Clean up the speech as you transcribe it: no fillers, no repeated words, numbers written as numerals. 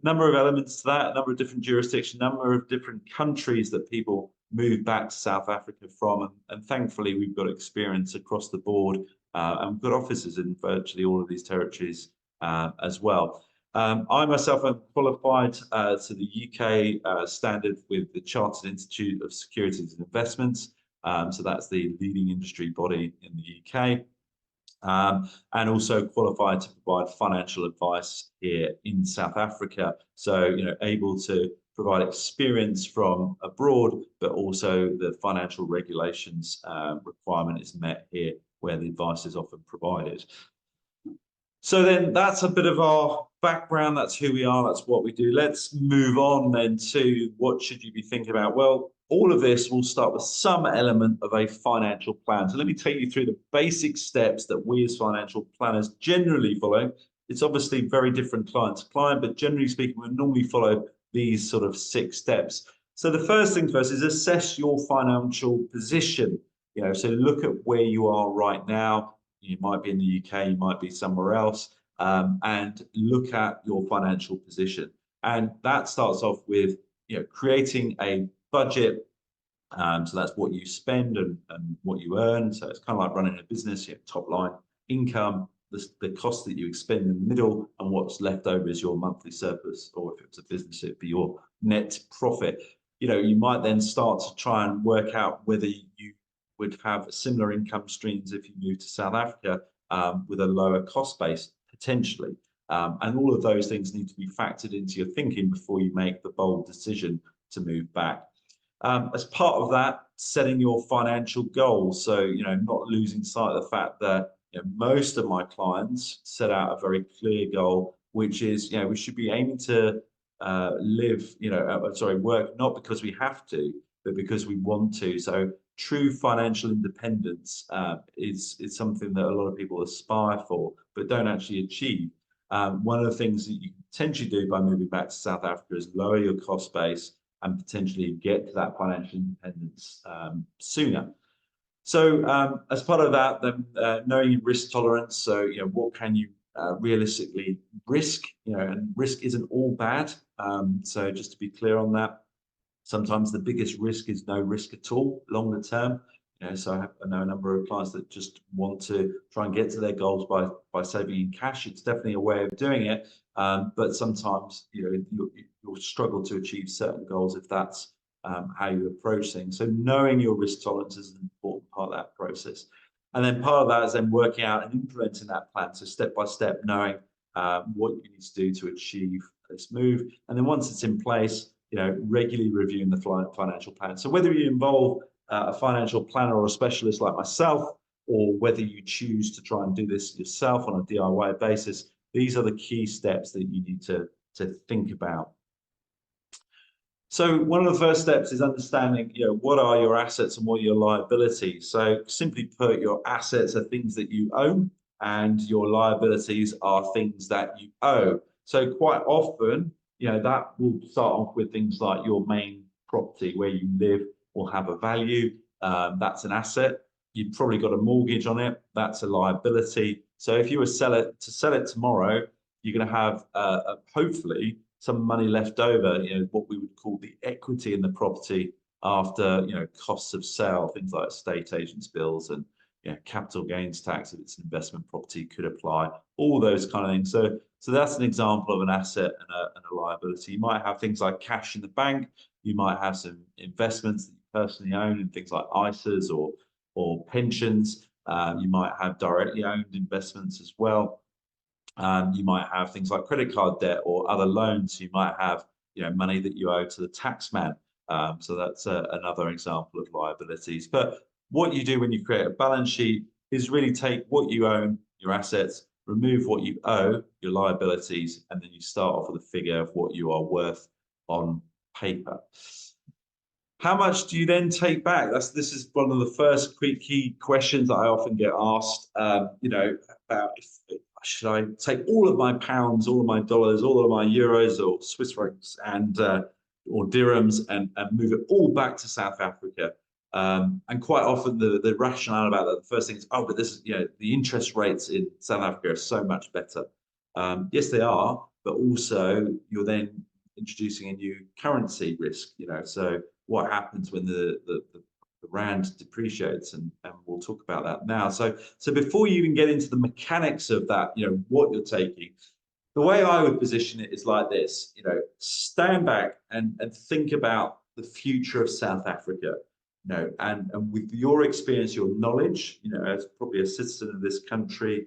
number of elements to that, a number of different jurisdictions, a number of different countries that people move back to South Africa from. And thankfully, we've got experience across the board, and we've got offices in virtually all of these territories as well. I myself am qualified to the UK standard with the Chartered Institute of Securities and Investments. So that's the leading industry body in the UK. And also qualified to provide financial advice here in South Africa. So, able to provide experience from abroad, but also the financial regulations requirement is met here where the advice is often provided. So then that's a bit of our background. That's who we are. That's what we do. Let's move on then to what should you be thinking about? Well, all of this will start with some element of a financial plan. So let me take you through the basic steps that we as financial planners generally follow. It's obviously very different client to client, but generally speaking, we normally follow these sort of 6 steps. So the first thing first is assess your financial position. So look at where you are right now. You might be in the UK, you might be somewhere else, and look at your financial position. And that starts off with creating a budget. So that's what you spend and what you earn. So it's kind of like running a business. You have top line income, the cost that you expend in the middle, and what's left over is your monthly surplus, or if it's a business, it'd be your net profit. You might then start to try and work out whether you would have similar income streams if you move to South Africa with a lower cost base, potentially. And all of those things need to be factored into your thinking before you make the bold decision to move back. As part of that, setting your financial goals. So, not losing sight of the fact that most of my clients set out a very clear goal, which is, we should be aiming to work not because we have to, but because we want to. So true financial independence is something that a lot of people aspire for, but don't actually achieve. One of the things that you can potentially do by moving back to South Africa is lower your cost base and potentially get to that financial independence sooner. So as part of that, then knowing your risk tolerance. So what can you realistically risk? And risk isn't all bad. So just to be clear on that. Sometimes the biggest risk is no risk at all, longer term. So I know a number of clients that just want to try and get to their goals by saving in cash. It's definitely a way of doing it, but sometimes you'll struggle to achieve certain goals if that's how you approach things. So knowing your risk tolerance is an important part of that process. And then part of that is then working out and implementing that plan. So step by step, knowing what you need to do to achieve this move. And then once it's in place, regularly reviewing the financial plan. So whether you involve a financial planner or a specialist like myself, or whether you choose to try and do this yourself on a DIY basis, these are the key steps that you need to think about. So one of the first steps is understanding, what are your assets and what are your liabilities. So simply put, your assets are things that you own, and your liabilities are things that you owe. So quite often, that will start off with things like your main property where you live will have a value. That's an asset. You've probably got a mortgage on it. That's a liability. So if you were to sell it tomorrow, you're going to have hopefully some money left over, what we would call the equity in the property after, costs of sale, things like estate agents' bills and capital gains tax if it's an investment property could apply, all those kind of things. So that's an example of an asset and a liability. You might have things like cash in the bank. You might have some investments that you personally own in things like ISAs or pensions. You might have directly owned investments as well. You might have things like credit card debt or other loans. You might have money that you owe to the tax man. So that's another example of liabilities. But what you do when you create a balance sheet is really take what you own, your assets, remove what you owe, your liabilities, and then you start off with a figure of what you are worth on paper. How much do you then take back? This is one of the first key questions that I often get asked. About should I take all of my pounds, all of my dollars, all of my euros or Swiss francs and or dirhams and move it all back to South Africa? And quite often the rationale about that, the first thing is, but this is, the interest rates in South Africa are so much better. Yes, they are, but also you're then introducing a new currency risk, so what happens when the rand depreciates, and we'll talk about that now. So before you even get into the mechanics of that, what you're taking, the way I would position it is like this, stand back and think about the future of South Africa, and with your experience, your knowledge, as probably a citizen of this country,